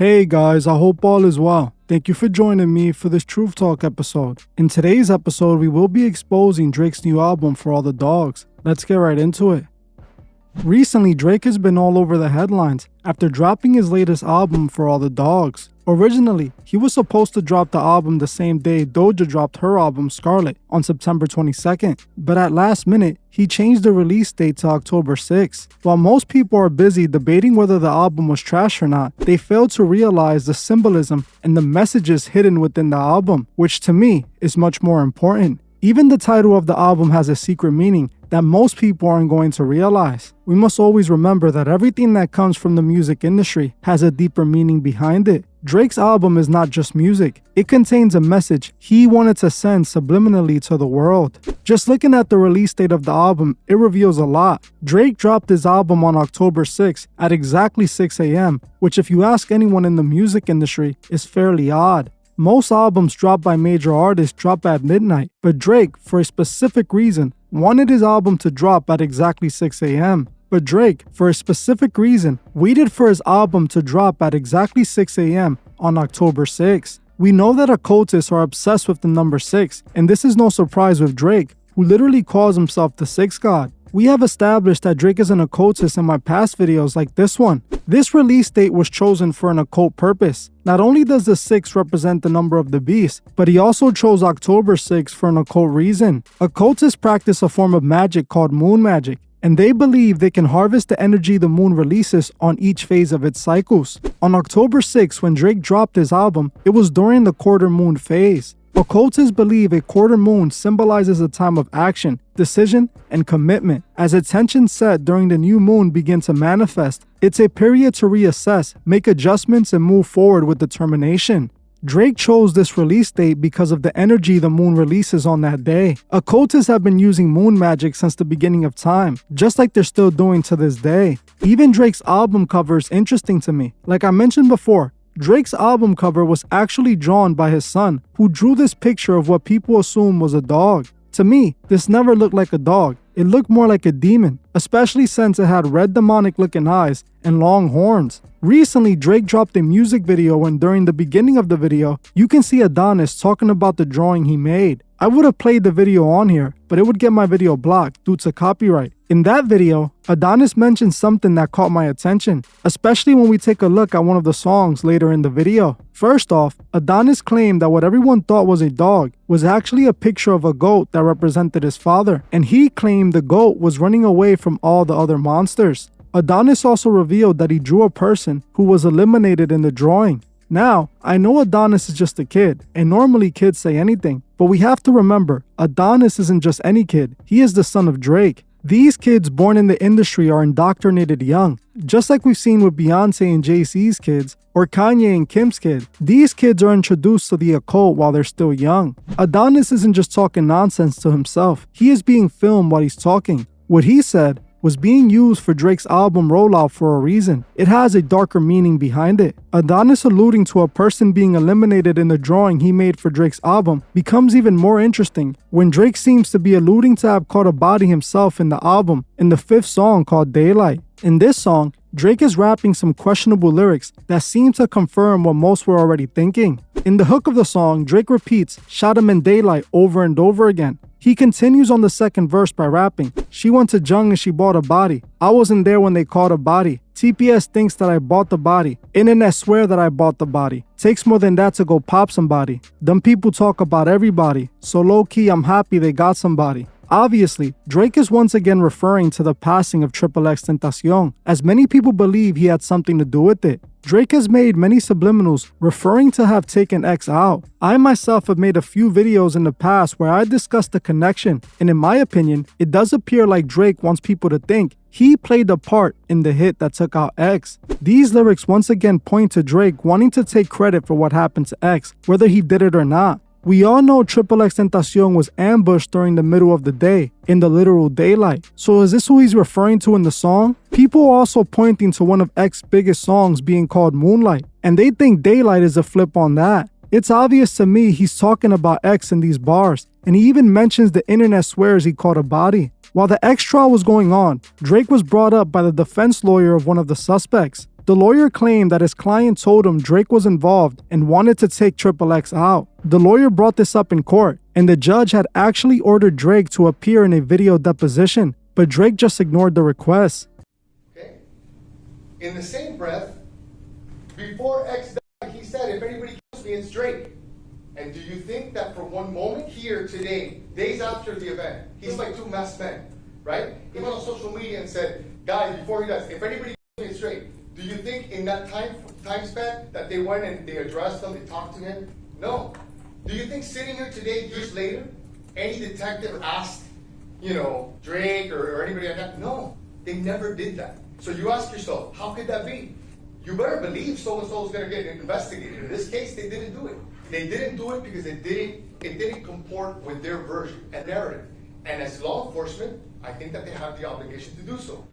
Hey guys, I hope all is well. Thank you for joining me for this Truth Talk episode. In today's episode, we will be exposing Drake's new album, For All the Dogs. Let's get right into it. Recently, Drake has been all over the headlines after dropping his latest album, For All the Dogs. Originally, he was supposed to drop the album the same day Doja dropped her album, Scarlet, on September 22nd. But at last minute, he changed the release date to October 6th. While most people are busy debating whether the album was trash or not, they failed to realize the symbolism and the messages hidden within the album, which to me is much more important. Even the title of the album has a secret meaning that most people aren't going to realize. We must always remember that everything that comes from the music industry has a deeper meaning behind it. Drake's album is not just music. It contains a message he wanted to send subliminally to the world. Just looking at the release date of the album, it reveals a lot. Drake dropped his album on October 6th at exactly 6 a.m., which if you ask anyone in the music industry is fairly odd. Most albums dropped by major artists drop at midnight, but Drake, for a specific reason, wanted his album to drop at exactly 6 a.m. But Drake, for a specific reason, waited for his album to drop at exactly 6 a.m. on October 6th. We know that occultists are obsessed with the number 6, and this is no surprise with Drake, who literally calls himself the Six God. We have established that Drake is an occultist in my past videos like this one. This release date was chosen for an occult purpose. Not only does the 6 represent the number of the beast, but he also chose October 6 for an occult reason. Occultists practice a form of magic called moon magic, and they believe they can harvest the energy the moon releases on each phase of its cycles. On October 6, when Drake dropped his album, it was during the quarter moon phase. Occultists believe a quarter moon symbolizes a time of action, decision, and commitment. As attention set during the new moon begins to manifest, it's a period to reassess, make adjustments, and move forward with determination. Drake chose this release date because of the energy the moon releases on that day. Occultists have been using moon magic since the beginning of time, just like they're still doing to this day. Even Drake's album cover is interesting to me. Like I mentioned before, Drake's album cover was actually drawn by his son, who drew this picture of what people assume was a dog. To me, this never looked like a dog. It looked more like a demon, especially since it had red demonic looking eyes and long horns. Recently, Drake dropped a music video, and during the beginning of the video, you can see Adonis talking about the drawing he made. I would have played the video on here, but it would get my video blocked due to copyright. In that video, Adonis mentioned something that caught my attention, especially when we take a look at one of the songs later in the video. First off, Adonis claimed that what everyone thought was a dog was actually a picture of a goat that represented his father, and he claimed the goat was running away from all the other monsters. Adonis also revealed that he drew a person who was eliminated in the drawing. Now, I know Adonis is just a kid, and normally kids say anything, but we have to remember, Adonis isn't just any kid, he is the son of Drake. These kids born in the industry are indoctrinated young, just like we've seen with Beyonce and Jay-Z's kids, or Kanye and Kim's kid. These kids are introduced to the occult while they're still young. Adonis isn't just talking nonsense to himself, he is being filmed while he's talking. What he said was being used for Drake's album rollout for a reason. It has a darker meaning behind it. Adonis alluding to a person being eliminated in the drawing he made for Drake's album becomes even more interesting when Drake seems to be alluding to have caught a body himself in the album in the 5th song called Daylight. In this song, Drake is rapping some questionable lyrics that seem to confirm what most were already thinking. In the hook of the song, Drake repeats, "Shot him in daylight" over and over again. He continues on the second verse by rapping, "She went to Jung and she bought a body. I wasn't there when they caught a body. TPS thinks that I bought the body. Internet swear that I bought the body. Takes more than that to go pop somebody. Them people talk about everybody. So low key, I'm happy they got somebody." Obviously, Drake is once again referring to the passing of XXXTentacion, as many people believe he had something to do with it. Drake has made many subliminals referring to have taken X out. I myself have made a few videos in the past where I discussed the connection, and in my opinion, it does appear like Drake wants people to think he played a part in the hit that took out X. These lyrics once again point to Drake wanting to take credit for what happened to X, whether he did it or not. We all know XXXTentacion was ambushed during the middle of the day, in the literal daylight. So is this who he's referring to in the song? People are also pointing to one of X's biggest songs being called Moonlight, and they think Daylight is a flip on that. It's obvious to me he's talking about X in these bars, and he even mentions the internet swears he caught a body. While the X trial was going on, Drake was brought up by the defense lawyer of one of the suspects. The lawyer claimed that his client told him Drake was involved and wanted to take Triple X out. The lawyer brought this up in court, and the judge had actually ordered Drake to appear in a video deposition, but Drake just ignored the request. Okay. In the same breath, before X died, he said, if anybody kills me, it's Drake. And do you think that for one moment here today, days after the event, he's like two masked men, right? He went on social media and said, guys, before he dies, if anybody kills me, it's Drake. Do you think in that time span that they went and they addressed him, they talked to him? No. Do you think sitting here today, years later, any detective asked, Drake or anybody like that? No, they never did that. So you ask yourself, how could that be? You better believe so-and-so is going to get investigated. In this case, they didn't do it. They didn't do it because it didn't comport with their version and narrative. And as law enforcement, I think that they have the obligation to do so.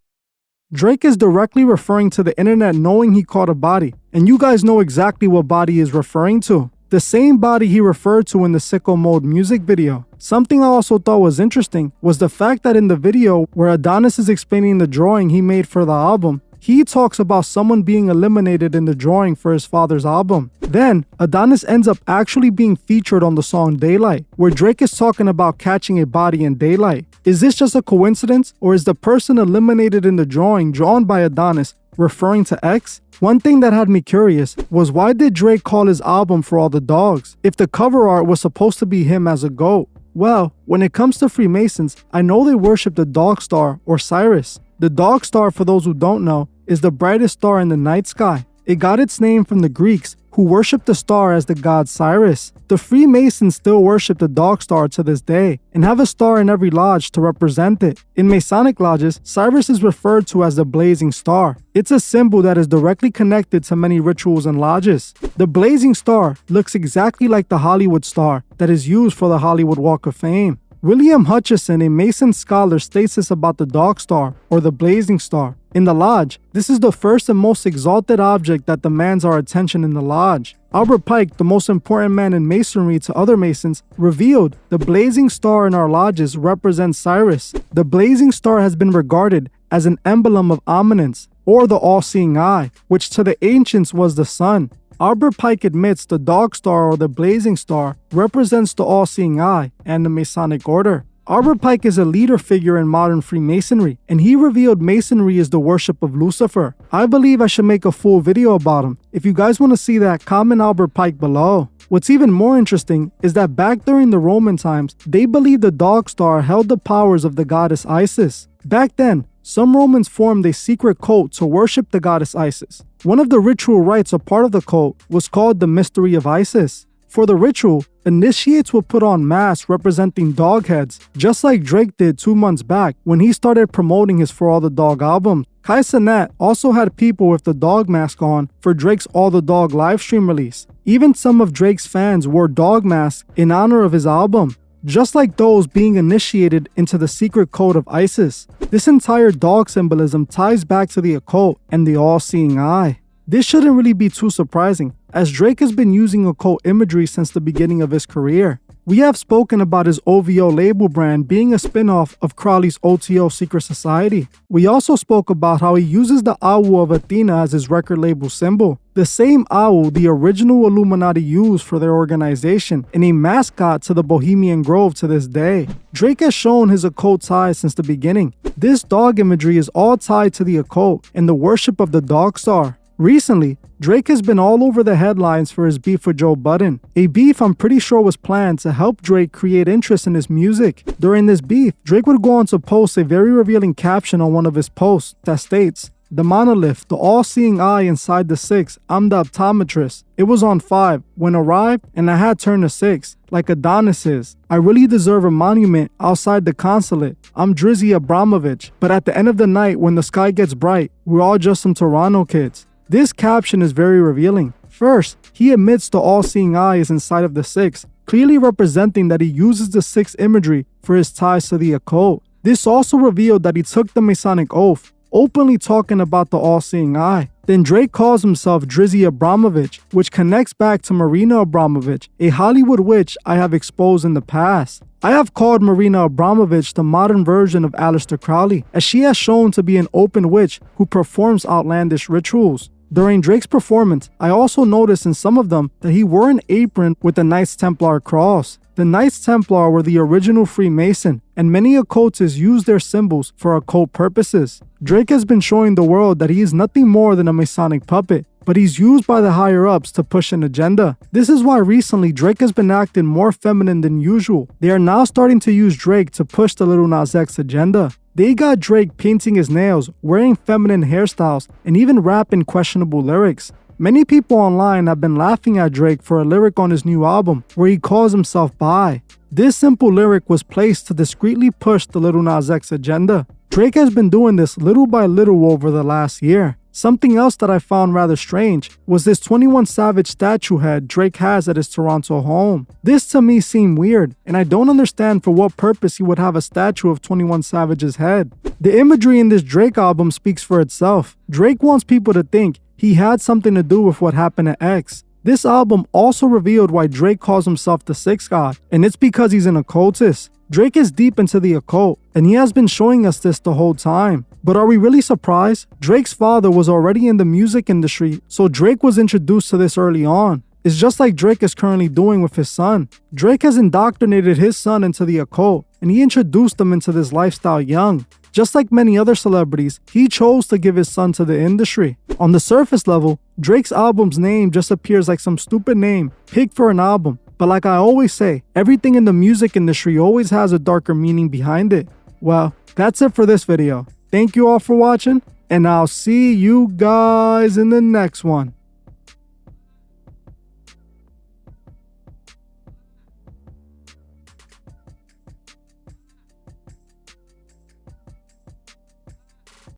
Drake is directly referring to the internet knowing he caught a body, and you guys know exactly what body he is referring to. The same body he referred to in the Sicko Mode music video. Something I also thought was interesting was the fact that in the video where Adonis is explaining the drawing he made for the album, he talks about someone being eliminated in the drawing for his father's album. Then, Adonis ends up actually being featured on the song Daylight, where Drake is talking about catching a body in daylight. Is this just a coincidence, or is the person eliminated in the drawing drawn by Adonis referring to X? One thing that had me curious was why did Drake call his album For All the Dogs if the cover art was supposed to be him as a goat? Well, when it comes to Freemasons, I know they worship the dog star or Sirius. The dog star, for those who don't know, is the brightest star in the night sky. It got its name from the Greeks, who worshipped the star as the god Sirius. The Freemasons still worship the dog star to this day, and have a star in every lodge to represent it. In Masonic lodges, Sirius is referred to as the blazing star. It's a symbol that is directly connected to many rituals and lodges. The blazing star looks exactly like the Hollywood star that is used for the Hollywood Walk of Fame. William Hutchison, a Mason scholar, states this about the dog star, or the blazing star. In the lodge, this is the first and most exalted object that demands our attention in the lodge. Albert Pike, the most important man in Masonry to other Masons, revealed the blazing star in our lodges represents Sirius. The blazing star has been regarded as an emblem of ominence, or the all-seeing eye, which to the ancients was the sun. Albert Pike admits the dog star or the blazing star represents the all-seeing eye and the Masonic order. Albert Pike is a leader figure in modern Freemasonry, and he revealed Masonry is the worship of Lucifer. I believe I should make a full video about him. If you guys want to see that, comment Albert Pike below. What's even more interesting is that back during the Roman times, they believed the dog star held the powers of the goddess Isis. Back then, some Romans formed a secret cult to worship the goddess Isis. One of the ritual rites a part of the cult was called the Mystery of Isis. For the ritual, initiates would put on masks representing dog heads, just like Drake did 2 months back when he started promoting his For All the Dog album. Kai Cenat also had people with the dog mask on for Drake's All the Dog livestream release. Even some of Drake's fans wore dog masks in honor of his album, just like those being initiated into the secret code of Isis. This entire dog symbolism ties back to the occult and the all-seeing eye. This shouldn't really be too surprising, as Drake has been using occult imagery since the beginning of his career. We have spoken about his OVO label brand being a spin-off of Crowley's OTO Secret Society. We also spoke about how he uses the owl of Athena as his record label symbol, the same owl the original Illuminati used for their organization, and a mascot to the Bohemian Grove to this day. Drake has shown his occult ties since the beginning. This dog imagery is all tied to the occult and the worship of the dog star. Recently, Drake has been all over the headlines for his beef with Joe Budden, a beef I'm pretty sure was planned to help Drake create interest in his music. During this beef, Drake would go on to post a very revealing caption on one of his posts that states, "The monolith, the all-seeing eye inside the 6, I'm the optometrist. It was on 5, when arrived, and I had turned to 6, like Adonis is. I really deserve a monument outside the consulate. I'm Drizzy Abramovich, but at the end of the night when the sky gets bright, we're all just some Toronto kids." This caption is very revealing. First, he admits the all-seeing eye is inside of the 6, clearly representing that he uses the 6 imagery for his ties to the occult. This also revealed that he took the Masonic oath, openly talking about the all-seeing eye. Then Drake calls himself Drizzy Abramovich, which connects back to Marina Abramovich, a Hollywood witch I have exposed in the past. I have called Marina Abramovich the modern version of Aleister Crowley, as she has shown to be an open witch who performs outlandish rituals. During Drake's performance, I also noticed in some of them that he wore an apron with the Knights Templar cross. The Knights Templar were the original Freemason, and many occultists use their symbols for occult purposes. Drake has been showing the world that he is nothing more than a Masonic puppet, but he's used by the higher-ups to push an agenda. This is why recently Drake has been acting more feminine than usual. They are now starting to use Drake to push the Lil Nas X agenda. They got Drake painting his nails, wearing feminine hairstyles, and even rapping questionable lyrics. Many people online have been laughing at Drake for a lyric on his new album where he calls himself bi. This simple lyric was placed to discreetly push the Lil Nas X agenda. Drake has been doing this little by little over the last year. Something else that I found rather strange was this 21 Savage statue head Drake has at his Toronto home. This to me seemed weird, and I don't understand for what purpose he would have a statue of 21 Savage's head. The imagery in this Drake album speaks for itself. Drake wants people to think he had something to do with what happened at X. This album also revealed why Drake calls himself the Sixth God, and it's because he's an occultist. Drake is deep into the occult, and he has been showing us this the whole time. But are we really surprised? Drake's father was already in the music industry, so Drake was introduced to this early on. It's just like Drake is currently doing with his son. Drake has indoctrinated his son into the occult, and he introduced him into this lifestyle young. Just like many other celebrities, he chose to give his son to the industry. On the surface level, Drake's album's name just appears like some stupid name picked for an album. But like I always say, everything in the music industry always has a darker meaning behind it. Well, that's it for this video. Thank you all for watching, and I'll see you guys in the next one.